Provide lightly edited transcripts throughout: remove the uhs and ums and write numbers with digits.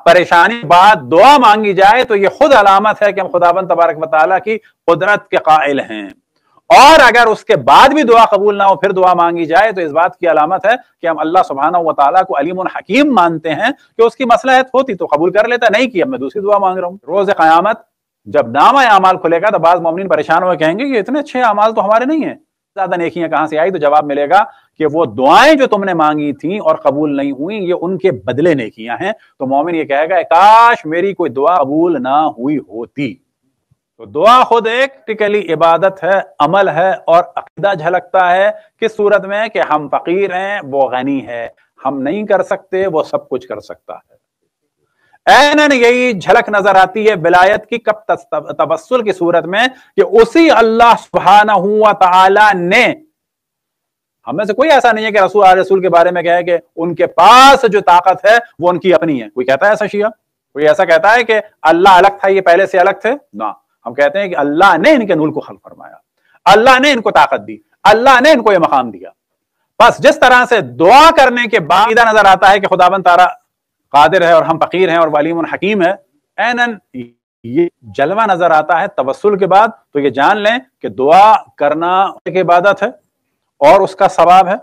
پریشانی بعد دعا مانگی جائے تو یہ خود علامت ہے کہ ہم خداوند تبارک و تعالیٰ کی قدرت کے قائل ہیں، اور اگر اس کے بعد بھی دعا قبول نہ ہو پھر دعا مانگی جائے تو اس بات کی علامت ہے کہ ہم اللہ سبحانہ و تعالیٰ کو علیم حکیم مانتے ہیں کہ اس کی مصلحت ہوتی تو قبول کر لیتا، نہیں کی اب میں دوسری دعا مانگ رہا ہوں۔ روز قیامت جب نامہ اعمال کھلے گا تو بعض مومنین پریشان ہوئے کہیں گے کہ اتنے اچھے اعمال تو ہمارے نہیں ہیں، زیادہ نیکیاں کہاں سے آئی؟ تو جواب ملے گا کہ وہ دعائیں جو تم نے مانگی تھیں اور قبول نہیں ہوئیں یہ ان کے بدلے نیکیاں ہیں۔ تو مومن یہ کہے گا کاش میری کوئی دعا قبول نہ ہوئی ہوتی۔ تو دعا خود ایک ٹکلی عبادت ہے، عمل ہے، اور عقیدہ جھلکتا ہے کس صورت میں کہ ہم فقیر ہیں وہ غنی ہے، ہم نہیں کر سکتے وہ سب کچھ کر سکتا ہے۔ اینن یہی جھلک نظر آتی ہے ولایت کی کب توسل کی صورت میں کہ اسی اللہ سبحانہ و تعالی نے، ہم میں سے کوئی ایسا نہیں ہے کہ رسول کے بارے میں کہے کہ ان کے پاس جو طاقت ہے وہ ان کی اپنی ہے۔ کوئی کہتا ہے ایسا شیعہ؟ کوئی ایسا کہتا ہے کہ اللہ الگ تھا یہ پہلے سے الگ تھے؟ نہ، ہم کہتے ہیں کہ اللہ نے ان کے نور کو خلق فرمایا، اللہ نے ان کو طاقت دی، اللہ نے ان کو یہ مقام دیا۔ بس جس طرح سے دعا کرنے کے بعد نظر آتا ہے کہ خداوند تعالی قادر ہے اور ہم فقیر ہیں اور علیم حکیم ہے، اینن یہ جلوہ نظر آتا ہے توسل کے بعد، تو یہ جان لیں کہ دعا کرنا ایک عبادت ہے اور اس کا ثواب ہے،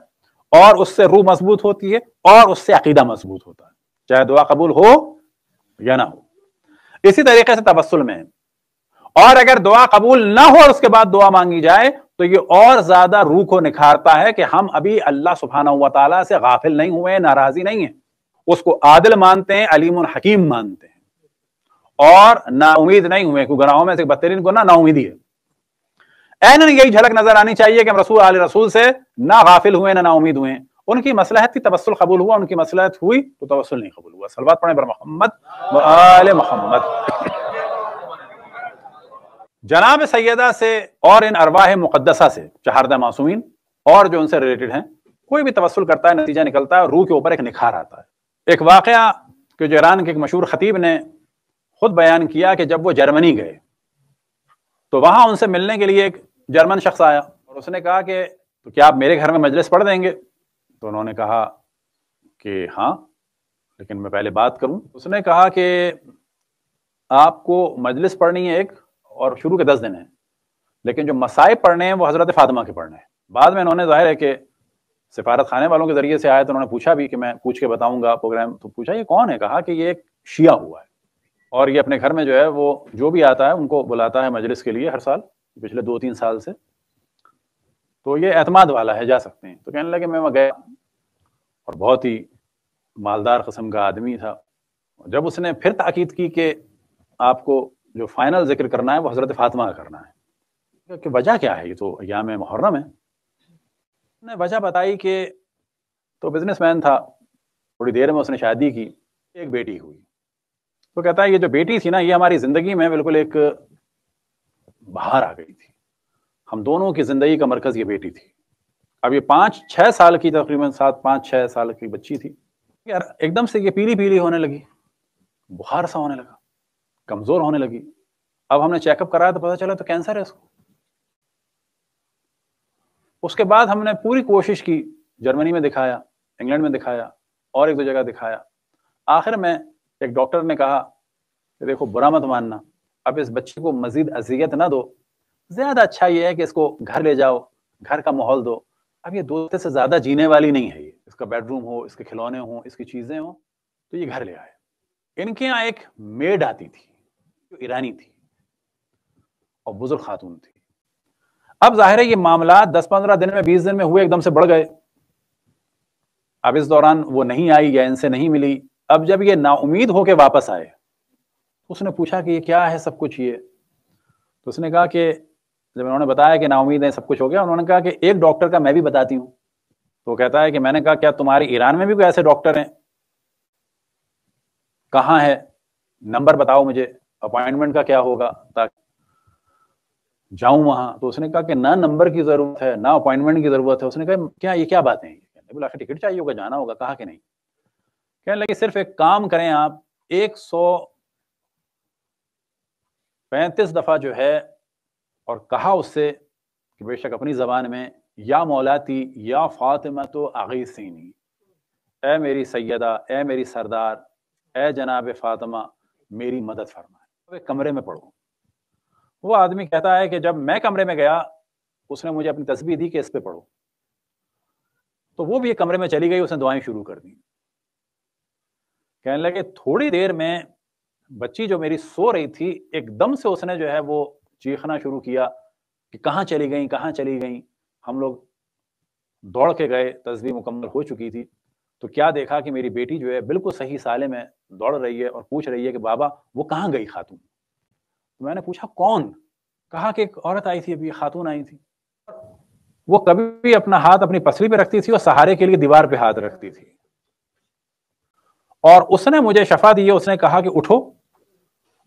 اور اس سے روح مضبوط ہوتی ہے اور اس سے عقیدہ مضبوط ہوتا ہے، چاہے دعا قبول ہو یا نہ ہو۔ اسی طریقے سے توسل میں، اور اگر دعا قبول نہ ہو اور اس کے بعد دعا مانگی جائے تو یہ اور زیادہ روح کو نکھارتا ہے کہ ہم ابھی اللہ سبحانہ و تعالیٰ سے غافل نہیں ہوئے، ناراضی نہیں ہیں، اس کو عادل مانتے ہیں، علیم حکیم مانتے ہیں، اور نا امید نہیں ہوئے، کوئی گناہوں میں سے بدترین گناہ نا امیدی ہے۔ اینن یہی جھلک نظر آنی چاہیے کہ ہم رسول سے نہ غافل ہوئے نہ نا امید ہوئے، ان کی مصلحت تھی توسل قبول ہوا، ان کی مصلحت ہوئی تو توسل نہیں قبول ہوا۔ صلوات پڑھیں بر محمد و آل محمد۔ جناب سیدہ سے اور ان ارواح مقدسہ سے، چہاردہ معصومین اور جو ان سے ریلیٹڈ ہیں، کوئی بھی توسل کرتا ہے نتیجہ نکلتا ہے، روح کے اوپر ایک نکھار آتا ہے۔ ایک واقعہ کہ جو ایران کے ایک مشہور خطیب نے خود بیان کیا کہ جب وہ جرمنی گئے تو وہاں ان سے ملنے کے لیے ایک جرمن شخص آیا اور اس نے کہا کہ تو کیا آپ میرے گھر میں مجلس پڑھ دیں گے؟ تو انہوں نے کہا کہ ہاں، لیکن میں پہلے بات کروں۔ اس نے کہا کہ آپ کو مجلس پڑھنی ہے ایک، اور شروع کے 10 دن ہیں، لیکن جو مصائب پڑھنے ہیں وہ حضرت فاطمہ کے پڑھنے ہیں۔ بعد میں انہوں نے ظاہر ہے کہ سفارت خانے والوں کے ذریعے سے آئے تو انہوں نے پوچھا بھی کہ میں پوچھ کے بتاؤں گا پروگرام، تو پوچھا یہ کون ہے؟ کہا کہ یہ ایک شیعہ ہوا ہے اور یہ اپنے گھر میں جو ہے وہ جو بھی آتا ہے ان کو بلاتا ہے مجلس کے لیے ہر سال، پچھلے 2-3 سال سے، تو یہ اعتماد والا ہے، جا سکتے ہیں۔ تو کہنے لگے میں گیا اور بہت ہی مالدار قسم کا آدمی تھا۔ جب اس نے پھر تاکید کی کہ آپ کو جو فائنل ذکر کرنا ہے وہ حضرت فاطمہ کا کرنا ہے، کہ وجہ کیا ہے؟ یہ تو ایام محرم ہے۔ نے وجہ بتائی کہ تو بزنس مین تھا، تھوڑی دیر میں اس نے شادی کی، ایک بیٹی ہوئی۔ تو کہتا ہے یہ جو بیٹی تھی نا، یہ ہماری زندگی میں بالکل ایک بہار آ گئی تھی، ہم دونوں کی زندگی کا مرکز یہ بیٹی تھی۔ اب یہ 5-6 سال کی، تقریباً 5-6 سال کی بچی تھی، یار ایک دم سے یہ پیلی پیلی ہونے لگی، بخار سا ہونے لگا، کمزور ہونے لگی۔ اب ہم نے چیک اپ کرایا تو پتہ چلا تو کینسر ہے اس کو۔ اس کے بعد ہم نے پوری کوشش کی، جرمنی میں دکھایا، انگلینڈ میں دکھایا، اور 1-2 جگہ دکھایا۔ آخر میں ایک ڈاکٹر نے کہا کہ دیکھو برا مت ماننا، اب اس بچے کو مزید اذیت نہ دو، زیادہ اچھا یہ ہے کہ اس کو گھر لے جاؤ، گھر کا ماحول دو۔ اب یہ 2 ہفتے سے زیادہ جینے والی نہیں ہے، یہ اس کا بیڈ روم ہو، اس کے کھلونے ہوں، اس کی چیزیں ہوں، تو یہ گھر لے آئے۔ ان کے یہاں ایک میڈ آتی تھی جو ایرانی تھی اور بزرگ خاتون تھی۔ اب ظاہر ہے یہ معاملات 10-15 دن میں 20 دن میں ہوئے، ایک دم سے بڑھ گئے۔ اب اس دوران وہ نہیں آئی یا ان سے نہیں ملی۔ اب جب یہ نا امید ہو کے واپس آئے، اس نے پوچھا کہ یہ کیا ہے سب کچھ یہ؟ تو اس نے کہا کہ جب انہوں نے بتایا کہ نا امید ہے سب کچھ ہو گیا، انہوں نے کہا کہ ایک ڈاکٹر کا میں بھی بتاتی ہوں۔ تو کہتا ہے کہ میں نے کہا کیا تمہارے ایران میں بھی کوئی ایسے ڈاکٹر ہیں؟ کہاں ہے؟ نمبر بتاؤ مجھے، اپوائنٹمنٹ کا کیا ہوگا تاکہ جاؤں وہاں۔ تو اس نے کہا کہ نہ نمبر کی ضرورت ہے نہ اپوائنٹمنٹ کی ضرورت ہے۔ اس نے کہا کیا یہ کیا باتیں ہیں؟ بولا کہ ٹکٹ چاہیے ہوگا، جانا ہوگا۔ کہا کہ نہیں۔ کہنے لگے صرف ایک کام کریں آپ، 135 دفعہ جو ہے، اور کہا اس سے کہ بے شک اپنی زبان میں، یا مولاتی یا فاطمہ تو اغیثینی، اے میری سیدہ، اے میری سردار، اے جناب فاطمہ میری مدد فرمائے، کمرے میں پڑھو۔ وہ آدمی کہتا ہے کہ جب میں کمرے میں گیا اس نے مجھے اپنی تسبیح دی کہ اس پہ پڑھو، تو وہ بھی ایک کمرے میں چلی گئی، اس نے دعائیں شروع کر دی۔ کہنے لگے تھوڑی دیر میں بچی جو میری سو رہی تھی ایک دم سے اس نے جو ہے وہ چیخنا شروع کیا کہ کہاں چلی گئیں کہاں چلی گئیں۔ ہم لوگ دوڑ کے گئے، تسبیح مکمل ہو چکی تھی، تو کیا دیکھا کہ میری بیٹی جو ہے بالکل صحیح سالم ہے، دوڑ رہی ہے اور پوچھ رہی ہے کہ بابا وہ کہاں گئی خاتون؟ تو میں نے پوچھا کون؟ کہا کہ ایک عورت آئی تھی، ابھی خاتون آئی تھی، وہ کبھی اپنا ہاتھ اپنی پسلی پہ رکھتی تھی اور سہارے کے لیے دیوار پہ ہاتھ رکھتی تھی، اور اس نے مجھے شفا دی ہے، اس نے کہا کہ اٹھو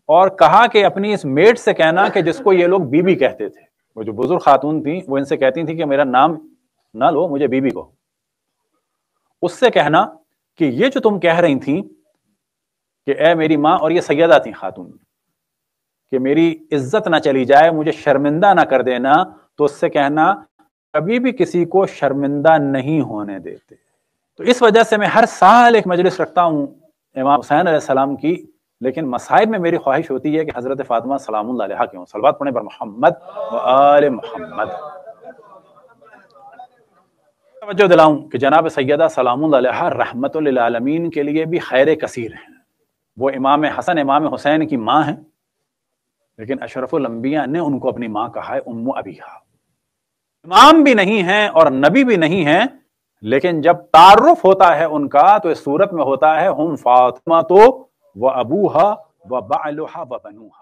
اور کہا کہ اپنی اس میٹ سے کہنا کہ جس کو یہ لوگ بی بی کہتے تھے، وہ جو بزرگ خاتون تھیں وہ ان سے کہتی تھی کہ میرا نام نہ لو، مجھے بی بی کو، اس سے کہنا کہ یہ جو تم کہہ رہی تھیں کہ اے میری ماں، اور یہ سیدہ تھیں خاتون، کہ میری عزت نہ چلی جائے، مجھے شرمندہ نہ کر دینا، تو اس سے کہنا کبھی بھی کسی کو شرمندہ نہیں ہونے دیتے۔ تو اس وجہ سے میں ہر سال ایک مجلس رکھتا ہوں امام حسین علیہ السلام کی، لیکن مصائب میں میری خواہش ہوتی ہے کہ حضرت فاطمہ سلام اللہ علیہا کے ہوں۔ صلوات پڑھیں بر محمد و آل محمد۔ توجہ دلاؤں کہ جناب سیدہ سلام اللہ علیہا رحمت للعالمین کے لیے بھی خیر کثیر ہیں۔ وہ امام حسن امام حسین کی ماں ہیں، لیکن اشرف الانبیاء نے ان کو اپنی ماں کہا ہے ام ابیہا۔ امام بھی نہیں ہیں اور نبی بھی نہیں ہیں، لیکن جب تعارف ہوتا ہے ان کا تو اس صورت میں ہوتا ہے ہم فاطمہ تو و ابوہا و بعلہا و بنوہا۔